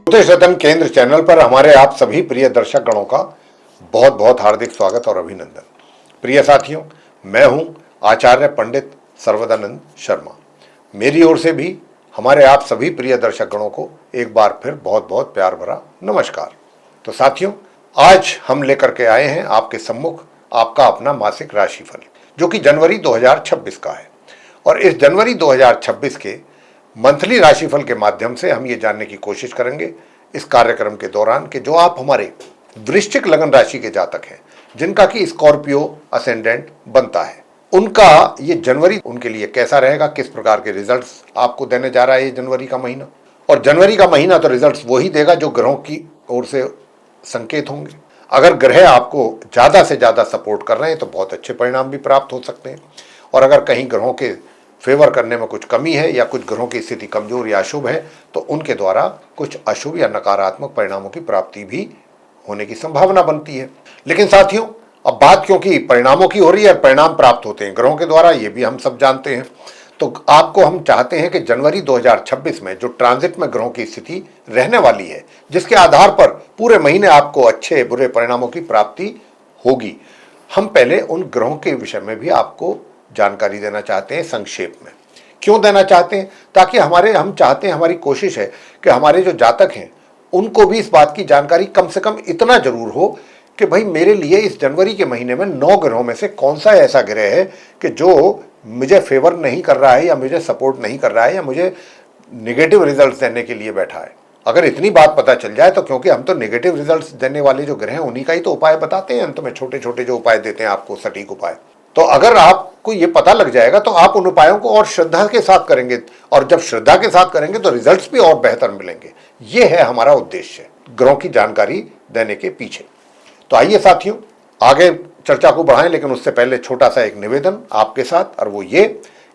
ज्योतिष रतन केंद्र चैनल पर हमारे आप सभी प्रिय दर्शक गणों का बहुत बहुत हार्दिक स्वागत और अभिनंदन। प्रिय साथियों, मैं हूं आचार्य पंडित सर्वदानंद शर्मा। मेरी ओर से भी हमारे आप सभी प्रिय दर्शक गणों को एक बार फिर बहुत बहुत प्यार भरा नमस्कार। तो साथियों, आज हम लेकर के आए हैं आपके सम्मुख आपका अपना मासिक राशिफल, जो कि जनवरी 2026 का है। और इस जनवरी 2026 के मंथली राशिफल के माध्यम से हम ये जानने की कोशिश करेंगे इस कार्यक्रम के दौरान कि जो आप हमारे वृश्चिक लगन राशि के जातक हैं, जिनका कि स्कॉर्पियो असेंडेंट बनता है, उनका ये जनवरी उनके लिए कैसा रहेगा, किस प्रकार के रिजल्ट्स आपको देने जा रहा है ये जनवरी का महीना। और जनवरी का महीना तो रिजल्ट्स वही देगा जो ग्रहों की ओर से संकेत होंगे। अगर ग्रह आपको ज़्यादा से ज़्यादा सपोर्ट कर रहे हैं तो बहुत अच्छे परिणाम भी प्राप्त हो सकते हैं, और अगर कहीं ग्रहों के फेवर करने में कुछ कमी है या कुछ ग्रहों की स्थिति कमजोर या अशुभ है तो उनके द्वारा कुछ अशुभ या नकारात्मक परिणामों की प्राप्ति भी होने की संभावना बनती है। लेकिन साथियों, अब बात क्योंकि परिणामों की हो रही है, परिणाम प्राप्त होते हैं ग्रहों के द्वारा, ये भी हम सब जानते हैं। तो आपको हम चाहते हैं कि जनवरी 2026 में जो ट्रांजिट में ग्रहों की स्थिति रहने वाली है, जिसके आधार पर पूरे महीने आपको अच्छे बुरे परिणामों की प्राप्ति होगी, हम पहले उन ग्रहों के विषय में भी आपको जानकारी देना चाहते हैं संक्षेप में। क्यों देना चाहते हैं? ताकि हम चाहते हैं, हमारी कोशिश है कि हमारे जो जातक हैं उनको भी इस बात की जानकारी कम से कम इतना जरूर हो कि भाई मेरे लिए इस जनवरी के महीने में 9 ग्रहों में से कौन सा ऐसा ग्रह है कि जो मुझे फेवर नहीं कर रहा है या मुझे सपोर्ट नहीं कर रहा है या मुझे निगेटिव रिजल्ट देने के लिए बैठा है। अगर इतनी बात पता चल जाए तो, क्योंकि हम तो नेगेटिव रिजल्ट्स देने वाले जो ग्रह हैं उन्हीं का ही तो उपाय बताते हैं, अंत में छोटे छोटे जो उपाय देते हैं आपको, सटीक उपाय। तो अगर आपको ये पता लग जाएगा तो आप उन उपायों को और श्रद्धा के साथ करेंगे, और जब श्रद्धा के साथ करेंगे तो रिजल्ट्स भी और बेहतर मिलेंगे। ये है हमारा उद्देश्य ग्रहों की जानकारी देने के पीछे। तो आइए साथियों, आगे चर्चा को बढ़ाएं, लेकिन उससे पहले छोटा सा एक निवेदन आपके साथ, और वो ये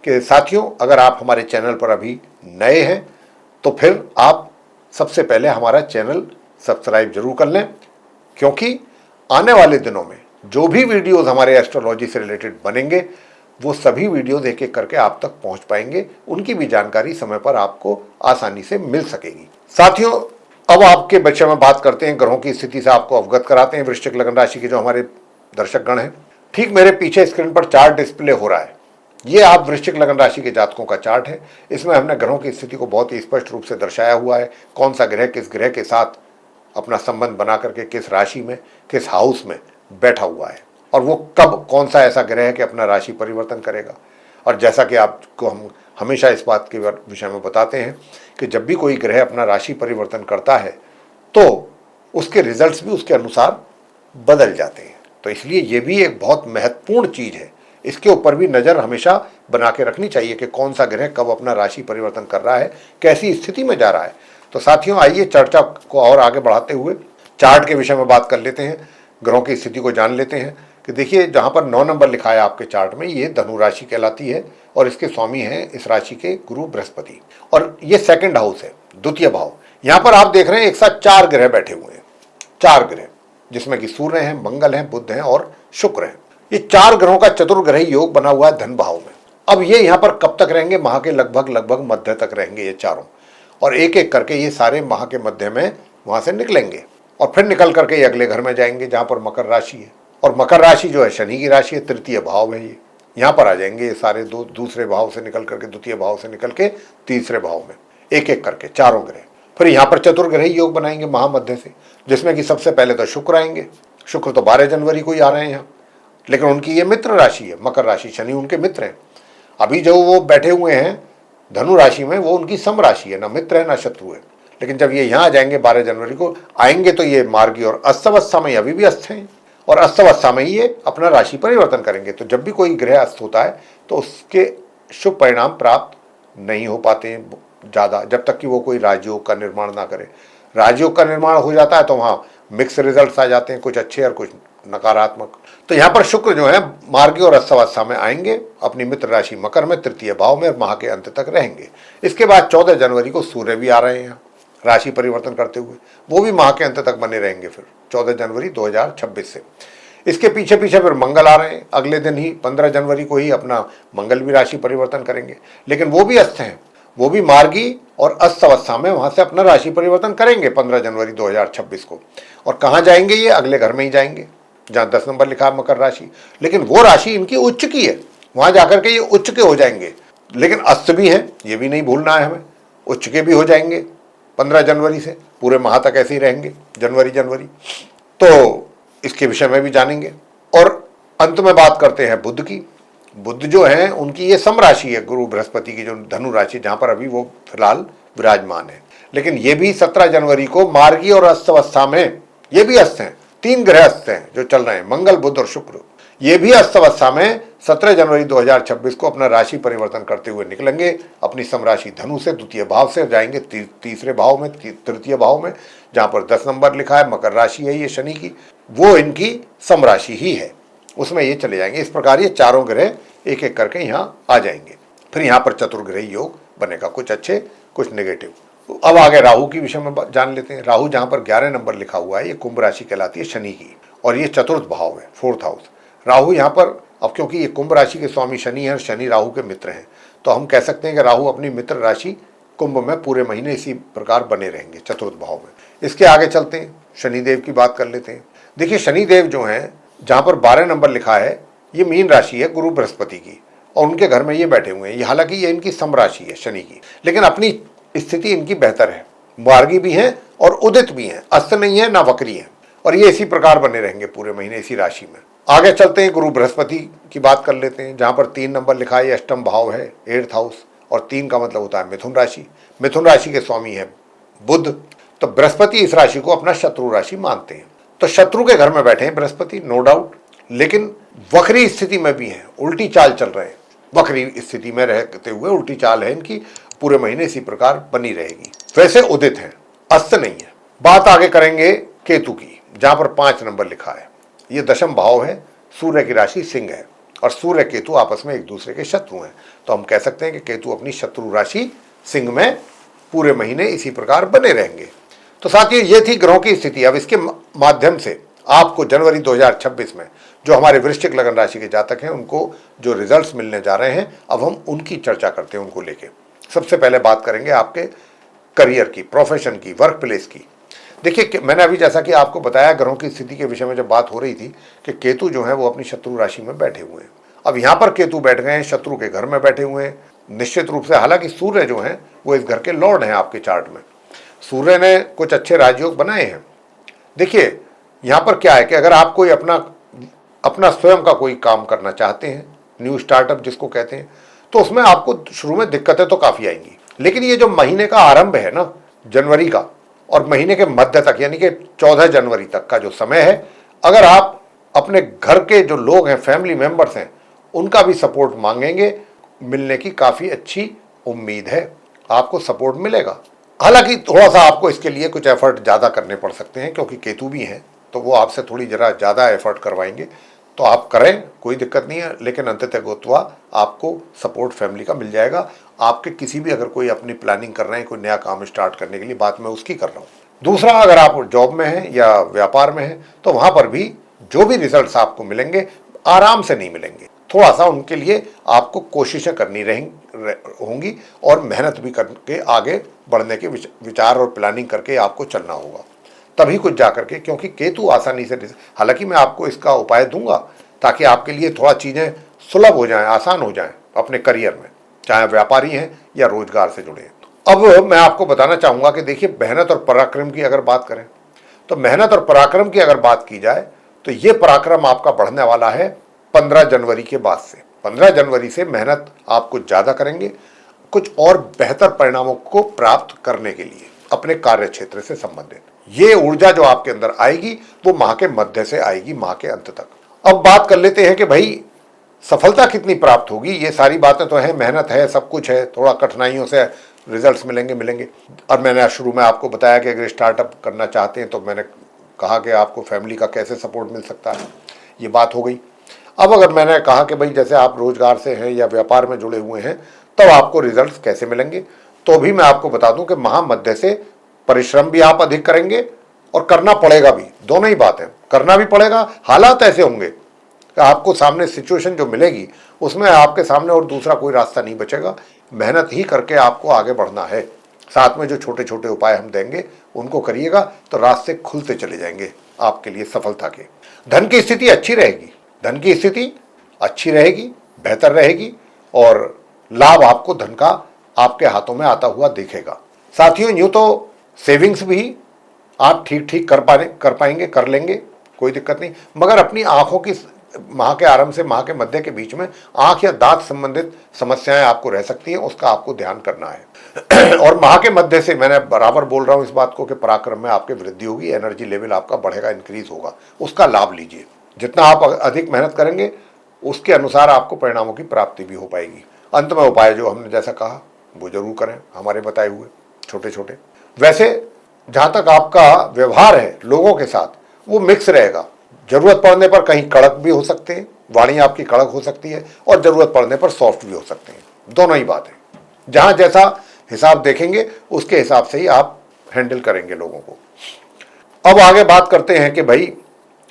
कि साथियों, अगर आप हमारे चैनल पर अभी नए हैं तो फिर आप सबसे पहले हमारा चैनल सब्सक्राइब जरूर कर लें, क्योंकि आने वाले दिनों में जो भी वीडियोस हमारे एस्ट्रोलॉजी से रिलेटेड बनेंगे वो सभी वीडियोस एक एक करके आप तक पहुंच पाएंगे, उनकी भी जानकारी समय पर आपको आसानी से मिल सकेगी। साथियों, अब आपके विषय में बात करते हैं, ग्रहों की स्थिति से आपको अवगत कराते हैं वृश्चिक लगन राशि के जो हमारे दर्शक गण हैं। ठीक मेरे पीछे स्क्रीन पर चार्ट डिस्प्ले हो रहा है, ये आप वृश्चिक लगन राशि के जातकों का चार्ट है। इसमें हमने ग्रहों की स्थिति को बहुत ही स्पष्ट रूप से दर्शाया हुआ है, कौन सा ग्रह किस ग्रह के साथ अपना संबंध बना करके किस राशि में, किस हाउस में बैठा हुआ है, और वो कब कौन सा ऐसा ग्रह है कि अपना राशि परिवर्तन करेगा। और जैसा कि आपको हम हमेशा इस बात के विषय में बताते हैं कि जब भी कोई ग्रह अपना राशि परिवर्तन करता है तो उसके रिजल्ट्स भी उसके अनुसार बदल जाते हैं। तो इसलिए ये भी एक बहुत महत्वपूर्ण चीज है, इसके ऊपर भी नजर हमेशा बना के रखनी चाहिए कि कौन सा ग्रह कब अपना राशि परिवर्तन कर रहा है, कैसी स्थिति में जा रहा है। तो साथियों, आइए चर्चा को और आगे बढ़ाते हुए चार्ट के विषय में बात कर लेते हैं, ग्रहों की स्थिति को जान लेते हैं। कि देखिए, जहां पर 9 नंबर लिखा है आपके चार्ट में, ये धनु राशि कहलाती है, और इसके स्वामी हैं इस राशि के गुरु बृहस्पति, और ये सेकंड हाउस है, द्वितीय भाव। यहां पर आप देख रहे हैं एक साथ 4 ग्रह बैठे हुए हैं, 4 ग्रह, जिसमें कि सूर्य हैं, मंगल हैं, बुध हैं और शुक्र हैं। ये 4 ग्रहों का चतुर्ग्रही योग बना हुआ है धन भाव में। अब ये यहाँ पर कब तक रहेंगे? माह के लगभग मध्य तक रहेंगे ये चारों, और एक एक करके ये सारे माह के मध्य में वहां से निकलेंगे, और फिर निकल करके ये अगले घर में जाएंगे जहां पर मकर राशि है, और मकर राशि जो है शनि की राशि है, तृतीय भाव है। ये यहाँ पर आ जाएंगे ये सारे दूसरे भाव से निकल करके, द्वितीय भाव से निकल के तीसरे भाव में, एक एक करके चारों ग्रह। फिर यहाँ पर चतुर्ग्रही योग बनाएंगे महामध्य से, जिसमें कि सबसे पहले तो शुक्र आएंगे। शुक्र तो 12 जनवरी को ही आ रहे हैं यहाँ, लेकिन उनकी ये मित्र राशि है मकर राशि, शनि उनके मित्र हैं। अभी जो वो बैठे हुए हैं धनु राशि में, वो उनकी सम राशि है, ना मित्र है ना शत्रु है। लेकिन जब ये यहाँ आ जाएंगे 12 जनवरी को आएंगे तो ये मार्गी और अस्तवस्था में, अभी भी अस्त हैं, और अस्तवस्था में ही ये अपना राशि परिवर्तन करेंगे। तो जब भी कोई ग्रह अस्त होता है तो उसके शुभ परिणाम प्राप्त नहीं हो पाते हैं ज़्यादा, जब तक कि वो कोई राजयोग का निर्माण ना करे। राजयोग का निर्माण हो जाता है तो वहाँ मिक्स रिजल्ट्स आ जाते हैं, कुछ अच्छे और कुछ नकारात्मक। तो यहाँ पर शुक्र जो है मार्गी और अस्तवस्था में आएंगे अपनी मित्र राशि मकर में, तृतीय भाव में, माह के अंत तक रहेंगे। इसके बाद 14 जनवरी को सूर्य भी आ रहे हैं राशि परिवर्तन करते हुए, वो भी माह के अंत तक बने रहेंगे फिर 14 जनवरी 2026 से। इसके पीछे पीछे फिर मंगल आ रहे हैं, अगले दिन ही 15 जनवरी को ही अपना मंगल भी राशि परिवर्तन करेंगे, लेकिन वो भी अस्त हैं, वो भी मार्गी और अस्त अवस्था में वहां से अपना राशि परिवर्तन करेंगे 15 जनवरी 2026 को। और कहाँ जाएंगे? ये अगले घर में ही जाएंगे जहां 10 नंबर लिखा है मकर राशि। लेकिन वो राशि इनकी उच्च की है, वहां जाकर के ये उच्च के हो जाएंगे। लेकिन अस्त भी है, ये भी नहीं भूलना है हमें, उच्च के भी हो जाएंगे 15 जनवरी से, पूरे माह तक ऐसे ही रहेंगे जनवरी। तो इसके विषय में भी जानेंगे। और अंत में बात करते हैं बुध की। बुध जो है उनकी ये सम राशि है, गुरु बृहस्पति की जो धनु राशि, जहां पर अभी वो फिलहाल विराजमान है। लेकिन ये भी 17 जनवरी को मार्गी और अस्त अवस्था में, ये भी अस्त हैं, 3 ग्रह अस्त हैं जो चल रहे हैं, मंगल बुध और शुक्र। ये भी अस्त अवस्था में 17 जनवरी 2026 को अपना राशि परिवर्तन करते हुए निकलेंगे अपनी समराशि धनु से, द्वितीय भाव से जाएंगे तीसरे भाव में, तृतीय भाव में, जहां पर 10 नंबर लिखा है, मकर राशि है ये शनि की, वो इनकी समराशि ही है, उसमें ये चले जाएंगे। इस प्रकार ये चारों ग्रह एक एक करके यहाँ आ जाएंगे। फिर यहाँ पर चतुर्ग्रही योग बनेगा, कुछ अच्छे कुछ नेगेटिव। अब आगे राहु की विषय में जान लेते हैं। राहु जहाँ पर 11 नंबर लिखा हुआ है, ये कुंभ राशि कहलाती है शनि की, और ये चतुर्थ भाव है, 4th हाउस। राहु यहाँ पर, अब क्योंकि ये कुंभ राशि के स्वामी शनि है, शनि राहु के मित्र हैं, तो हम कह सकते हैं कि राहु अपनी मित्र राशि कुंभ में पूरे महीने इसी प्रकार बने रहेंगे चतुर्थ भाव में। इसके आगे चलते हैं, शनिदेव की बात कर लेते हैं। देखिए शनिदेव जो हैं, जहाँ पर 12 नंबर लिखा है, ये मीन राशि है गुरु बृहस्पति की, और उनके घर में ये बैठे हुए हैं। ये हालांकि ये इनकी सम राशि है शनि की, लेकिन अपनी स्थिति इनकी बेहतर है, मार्गी भी हैं और उदित भी हैं, अस्त नहीं है ना वक्री है, और ये इसी प्रकार बने रहेंगे पूरे महीने इसी राशि में। आगे चलते हैं, गुरु बृहस्पति की बात कर लेते हैं, जहाँ पर 3 नंबर लिखा है, अष्टम भाव है, 8th हाउस, और 3 का मतलब होता है मिथुन राशि। मिथुन राशि के स्वामी है बुध, तो बृहस्पति इस राशि को अपना शत्रु राशि मानते हैं। तो शत्रु के घर में बैठे हैं बृहस्पति, नो डाउट, लेकिन वक्री स्थिति में भी हैं, उल्टी चाल चल रहे हैं, वक्री स्थिति में रहते हुए उल्टी चाल है इनकी, पूरे महीने इसी प्रकार बनी रहेगी। वैसे उदित हैं, अस्त नहीं है। बात आगे करेंगे केतु की, जहां पर 5 नंबर लिखा है, ये दशम भाव है, सूर्य की राशि सिंह है, और सूर्य केतु आपस में एक दूसरे के शत्रु हैं। तो हम कह सकते हैं कि केतु अपनी शत्रु राशि सिंह में पूरे महीने इसी प्रकार बने रहेंगे। तो साथियों, ये थी ग्रहों की स्थिति। अब इसके माध्यम से आपको जनवरी 2026 में जो हमारे वृश्चिक लगन राशि के जातक हैं, उनको जो रिजल्ट्स मिलने जा रहे हैं, अब हम उनकी चर्चा करते हैं उनको लेके। सबसे पहले बात करेंगे आपके करियर की, प्रोफेशन की, वर्क प्लेस की। देखिए, मैंने अभी जैसा कि आपको बताया ग्रहों की स्थिति के विषय में जब बात हो रही थी कि केतु जो है वो अपनी शत्रु राशि में बैठे हुए हैं। अब यहाँ पर केतु बैठ गए हैं, शत्रु के घर में बैठे हुए हैं निश्चित रूप से। हालांकि सूर्य जो है वो इस घर के लॉर्ड हैं आपके चार्ट में, सूर्य ने कुछ अच्छे राजयोग बनाए हैं। देखिए यहाँ पर क्या है कि अगर आप कोई अपना स्वयं का कोई काम करना चाहते हैं, न्यू स्टार्टअप जिसको कहते हैं, तो उसमें आपको शुरू में दिक्कतें तो काफ़ी आएंगी। लेकिन ये जो महीने का आरंभ है ना, जनवरी का, और महीने के मध्य तक यानी कि 14 जनवरी तक का जो समय है, अगर आप अपने घर के जो लोग हैं, फैमिली मेंबर्स हैं, उनका भी सपोर्ट मांगेंगे, मिलने की काफ़ी अच्छी उम्मीद है, आपको सपोर्ट मिलेगा। हालांकि थोड़ा सा आपको इसके लिए कुछ एफर्ट ज़्यादा करने पड़ सकते हैं, क्योंकि केतु भी हैं, तो वो आपसे थोड़ी जरा ज़्यादा एफर्ट करवाएंगे। तो आप करें, कोई दिक्कत नहीं है, लेकिन अंततः गोत्वा आपको सपोर्ट फैमिली का मिल जाएगा। आपके किसी भी अगर कोई अपनी प्लानिंग कर रहे हैं, कोई नया काम स्टार्ट करने के लिए, बात मैं उसकी कर रहा हूँ। दूसरा, अगर आप जॉब में हैं या व्यापार में हैं, तो वहाँ पर भी जो भी रिजल्ट्स आपको मिलेंगे आराम से नहीं मिलेंगे, थोड़ा सा उनके लिए आपको कोशिशें करनी होंगी, और मेहनत भी करके आगे बढ़ने के विचार और प्लानिंग करके आपको चलना होगा, तभी कुछ जा करके। क्योंकि केतु आसानी से, हालांकि मैं आपको इसका उपाय दूंगा ताकि आपके लिए थोड़ा चीज़ें सुलभ हो जाएं, आसान हो जाएं अपने करियर में, चाहे व्यापारी हैं या रोजगार से जुड़े हैं। अब मैं आपको बताना चाहूँगा कि देखिए, मेहनत और पराक्रम की अगर बात करें, तो मेहनत और पराक्रम की अगर बात की जाए तो ये पराक्रम आपका बढ़ने वाला है 15 जनवरी के बाद से। 15 जनवरी से मेहनत आप कुछ ज़्यादा करेंगे, कुछ और बेहतर परिणामों को प्राप्त करने के लिए अपने कार्य क्षेत्र से संबंधित। ये ऊर्जा जो आपके अंदर आएगी वो माह के मध्य से आएगी, माह के अंत तक। अब बात कर लेते हैं कि भाई सफलता कितनी प्राप्त होगी। ये सारी बातें तो हैं, मेहनत है, सब कुछ है, थोड़ा कठिनाइयों से रिजल्ट्स मिलेंगे। और मैंने शुरू में आपको बताया कि अगर स्टार्टअप करना चाहते हैं तो मैंने कहा कि आपको फैमिली का कैसे सपोर्ट मिल सकता है, ये बात हो गई। अब अगर मैंने कहा कि भाई जैसे आप रोजगार से हैं या व्यापार में जुड़े हुए हैं, तब आपको रिजल्ट्स कैसे मिलेंगे, तो भी मैं आपको बता दूं कि माह मध्य से परिश्रम भी आप अधिक करेंगे और करना पड़ेगा भी, दोनों ही बात है। करना भी पड़ेगा, हालात ऐसे होंगे आपको सामने सिचुएशन जो मिलेगी उसमें आपके सामने और दूसरा कोई रास्ता नहीं बचेगा, मेहनत ही करके आपको आगे बढ़ना है। साथ में जो छोटे छोटे उपाय हम देंगे उनको करिएगा तो रास्ते खुलते चले जाएंगे आपके लिए सफलता के। धन की स्थिति अच्छी रहेगी, धन की स्थिति अच्छी रहेगी, बेहतर रहेगी और लाभ आपको धन का आपके हाथों में आता हुआ दिखेगा। साथियों, यूं तो सेविंग्स भी आप ठीक ठीक कर पाएंगे, कर लेंगे, कोई दिक्कत नहीं, मगर अपनी आंखों की माह के आरंभ से माह के मध्य के बीच में आंख या दांत संबंधित समस्याएं आपको रह सकती हैं, उसका आपको ध्यान करना है। और माह के मध्य से मैंने बराबर बोल रहा हूं इस बात को कि पराक्रम में आपके वृद्धि होगी, एनर्जी लेवल आपका बढ़ेगा, इंक्रीज होगा, उसका लाभ लीजिए। जितना आप अधिक मेहनत करेंगे उसके अनुसार आपको परिणामों की प्राप्ति भी हो पाएगी। अंत में उपाय जो हमने जैसा कहा वो जरूर करें, हमारे बताए हुए छोटे छोटे। वैसे जहां तक आपका व्यवहार है लोगों के साथ वो मिक्स रहेगा, जरूरत पड़ने पर कहीं कड़क भी हो सकते हैं, वाणी आपकी कड़क हो सकती है, और जरूरत पड़ने पर सॉफ्ट भी हो सकते हैं, दोनों ही बात है। जहां जैसा हिसाब देखेंगे उसके हिसाब से ही आप हैंडल करेंगे लोगों को। अब आगे बात करते हैं कि भाई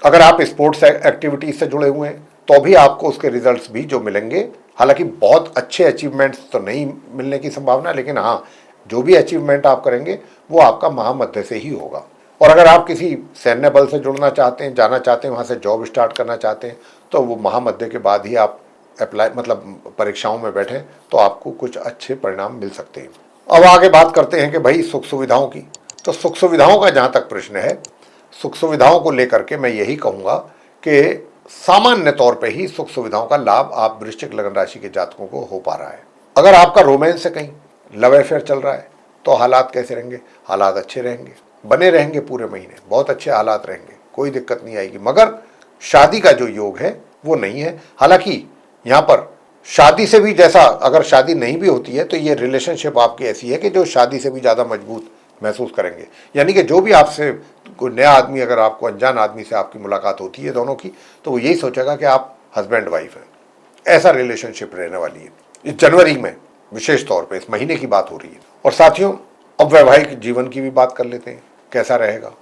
अगर आप स्पोर्ट्स एक्टिविटीज से जुड़े हुए हैं तो भी आपको उसके रिजल्ट्स भी जो मिलेंगे, हालांकि बहुत अच्छे अचीवमेंट्स तो नहीं मिलने की संभावना, लेकिन हाँ जो भी अचीवमेंट आप करेंगे वो आपका महामध्य से ही होगा। और अगर आप किसी सैन्य बल से जुड़ना चाहते हैं, जाना चाहते हैं, वहाँ से जॉब स्टार्ट करना चाहते हैं, तो वो महामध्य के बाद ही आप अप्लाई मतलब परीक्षाओं में बैठें तो आपको कुछ अच्छे परिणाम मिल सकते हैं। अब आगे बात करते हैं कि भाई सुख सुविधाओं की। तो सुख सुविधाओं का जहाँ तक प्रश्न है, सुख सुविधाओं को लेकर के मैं यही कहूँगा कि सामान्य तौर पे ही सुख सुविधाओं का लाभ आप वृश्चिक लगन राशि के जातकों को हो पा रहा है। अगर आपका रोमांस से कहीं लव अफेयर चल रहा है तो हालात कैसे रहेंगे? हालात अच्छे रहेंगे, बने रहेंगे, पूरे महीने बहुत अच्छे हालात रहेंगे, कोई दिक्कत नहीं आएगी। मगर शादी का जो योग है वो नहीं है। हालांकि यहाँ पर शादी से भी, जैसा अगर शादी नहीं भी होती है तो ये रिलेशनशिप आपकी ऐसी है कि जो शादी से भी ज़्यादा मजबूत महसूस करेंगे। यानी कि जो भी आपसे कोई नया आदमी, अगर आपको अनजान आदमी से आपकी मुलाकात होती है दोनों की, तो वो यही सोचेगा कि आप हस्बैंड वाइफ हैं। ऐसा रिलेशनशिप रहने वाली है इस जनवरी में, विशेष तौर पे इस महीने की बात हो रही है। और साथियों, अब वैवाहिक जीवन की भी बात कर लेते हैं, कैसा रहेगा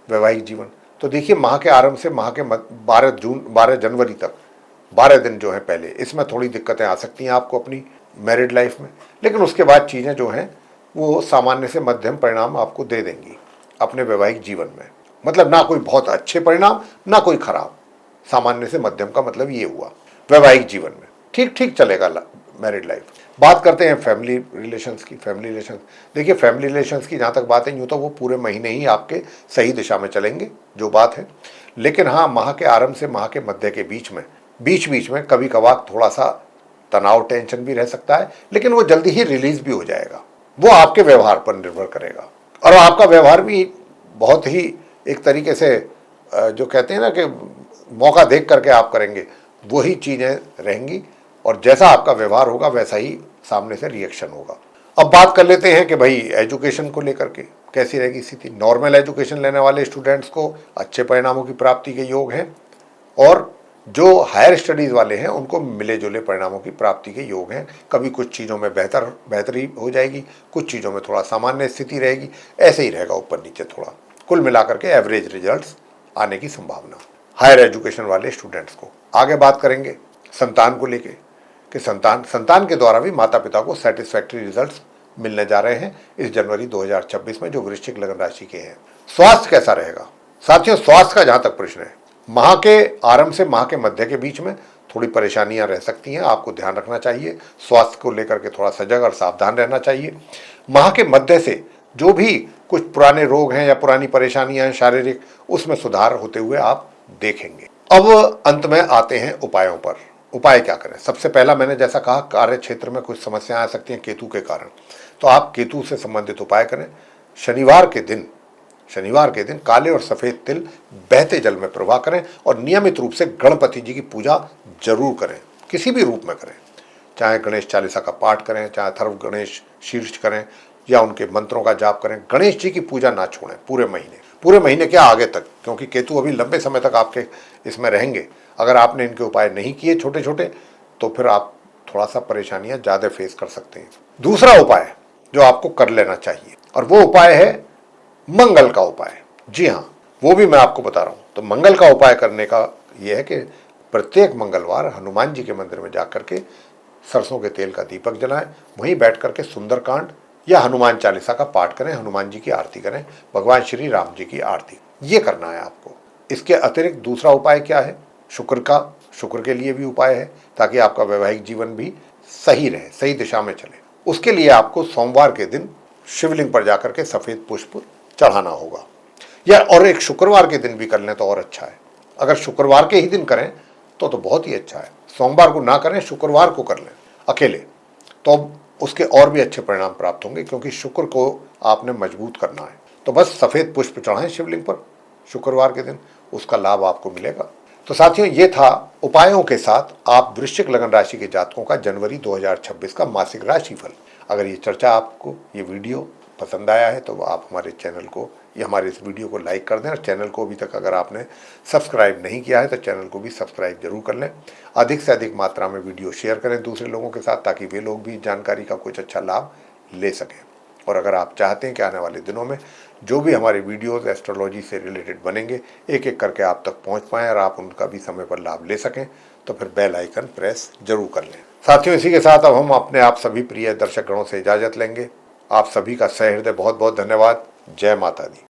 वैवाहिक जीवन। तो देखिए, माह के आरंभ से माह के 12 जनवरी तक 12 दिन जो है पहले, इसमें थोड़ी दिक्कतें आ सकती हैं आपको अपनी मैरिड लाइफ में, लेकिन उसके बाद चीज़ें जो हैं वो सामान्य से मध्यम परिणाम आपको दे देंगी अपने वैवाहिक जीवन में। मतलब ना कोई बहुत अच्छे परिणाम, ना कोई खराब, सामान्य से मध्यम का मतलब ये हुआ वैवाहिक जीवन में ठीक ठीक चलेगा मैरिड लाइफ। बात करते हैं फैमिली रिलेशंस की। फैमिली रिलेशंस, देखिए फैमिली रिलेशंस की जहाँ तक बात है, यूँ तो वो पूरे महीने ही आपके सही दिशा में चलेंगे जो बात है। लेकिन हाँ, माह के आरंभ से माह के मध्य के बीच में कभी कभार थोड़ा सा तनाव, टेंशन भी रह सकता है, लेकिन वो जल्दी ही रिलीज भी हो जाएगा। वो आपके व्यवहार पर निर्भर करेगा, और आपका व्यवहार भी बहुत ही एक तरीके से जो कहते हैं ना कि मौका देख करके आप करेंगे, वही चीज़ें रहेंगी, और जैसा आपका व्यवहार होगा वैसा ही सामने से रिएक्शन होगा। अब बात कर लेते हैं कि भाई एजुकेशन को लेकर के कैसी रहेगी स्थिति। नॉर्मल एजुकेशन लेने वाले स्टूडेंट्स को अच्छे परिणामों की प्राप्ति के योग हैं, और जो हायर स्टडीज़ वाले हैं उनको मिले जुले परिणामों की प्राप्ति के योग हैं। कभी कुछ चीज़ों में बेहतरी हो जाएगी, कुछ चीज़ों में थोड़ा सामान्य स्थिति रहेगी, ऐसे ही रहेगा ऊपर नीचे थोड़ा। कुल मिलाकर के एवरेज रिजल्ट्स आने की संभावना हायर एजुकेशन वाले स्टूडेंट्स को। आगे बात करेंगे संतान को लेके कि संतान के द्वारा भी माता पिता को सेटिस्फैक्ट्री रिजल्ट्स मिलने जा रहे हैं इस जनवरी 2026 में, जो वृश्चिक लगन राशि के हैं। स्वास्थ्य कैसा रहेगा? साथियों, स्वास्थ्य का जहाँ तक प्रश्न है, माह के आरंभ से माह के मध्य के बीच में थोड़ी परेशानियां रह सकती हैं, आपको ध्यान रखना चाहिए। स्वास्थ्य को लेकर के थोड़ा सजग और सावधान रहना चाहिए। माह के मध्य से जो भी कुछ पुराने रोग हैं या पुरानी परेशानियां हैं शारीरिक, उसमें सुधार होते हुए आप देखेंगे। अब अंत में आते हैं उपायों पर। उपाय क्या करें? सबसे पहला, मैंने जैसा कहा, कार्य क्षेत्र में कुछ समस्याएं आ सकती हैं केतु के कारण, तो आप केतु से संबंधित उपाय करें। शनिवार के दिन काले और सफेद तिल बहते जल में प्रवाह करें, और नियमित रूप से गणपति जी की पूजा जरूर करें, किसी भी रूप में करें। चाहे गणेश चालीसा का पाठ करें, चाहे अथर्व गणेश शीर्ष करें, या उनके मंत्रों का जाप करें। गणेश जी की पूजा ना छोड़ें पूरे महीने क्या, आगे तक, क्योंकि केतु अभी लंबे समय तक आपके इसमें रहेंगे। अगर आपने इनके उपाय नहीं किए छोटे छोटे, तो फिर आप थोड़ा सा परेशानियां ज़्यादा फेस कर सकते हैं। दूसरा उपाय जो आपको कर लेना चाहिए, और वो उपाय है मंगल का उपाय। जी हाँ, वो भी मैं आपको बता रहा हूँ। तो मंगल का उपाय करने का ये है कि प्रत्येक मंगलवार हनुमान जी के मंदिर में जाकर के सरसों के तेल का दीपक जलाएं, वहीं बैठ करके सुंदरकांड या हनुमान चालीसा का पाठ करें, हनुमान जी की आरती करें, भगवान श्री राम जी की आरती, ये करना है आपको। इसके अतिरिक्त दूसरा उपाय क्या है? शुक्र के लिए भी उपाय है, ताकि आपका वैवाहिक जीवन भी सही रहे, सही दिशा में चले। उसके लिए आपको सोमवार के दिन शिवलिंग पर जाकर के सफेद पुष्प चढ़ाना होगा, या और एक शुक्रवार के दिन भी कर लें तो और अच्छा है। अगर शुक्रवार के ही दिन करें तो बहुत ही अच्छा है। सोमवार को ना करें, शुक्रवार को कर लें अकेले, तो उसके और भी अच्छे परिणाम प्राप्त होंगे, क्योंकि शुक्र को आपने मजबूत करना है। तो बस सफेद पुष्प चढ़ाएं शिवलिंग पर शुक्रवार के दिन, उसका लाभ आपको मिलेगा। तो साथियों, ये था उपायों के साथ आप वृश्चिक लगन राशि के जातकों का जनवरी 2026 का मासिक राशिफल। अगर ये चर्चा आपको, ये वीडियो पसंद आया है तो आप हमारे चैनल को या हमारे इस वीडियो को लाइक कर दें, और चैनल को अभी तक अगर आपने सब्सक्राइब नहीं किया है तो चैनल को भी सब्सक्राइब जरूर कर लें। अधिक से अधिक मात्रा में वीडियो शेयर करें दूसरे लोगों के साथ, ताकि वे लोग भी जानकारी का कुछ अच्छा लाभ ले सकें। और अगर आप चाहते हैं कि आने वाले दिनों में जो भी हमारे वीडियोज़ एस्ट्रोलॉजी से रिलेटेड बनेंगे, एक एक करके आप तक पहुँच पाएँ और आप उनका भी समय पर लाभ ले सकें, तो फिर बेल आइकन प्रेस जरूर कर लें। साथियों, इसी के साथ अब हम अपने आप सभी प्रिय दर्शक गणों से इजाज़त लेंगे। आप सभी का सहृदय बहुत बहुत धन्यवाद। जय माता दी।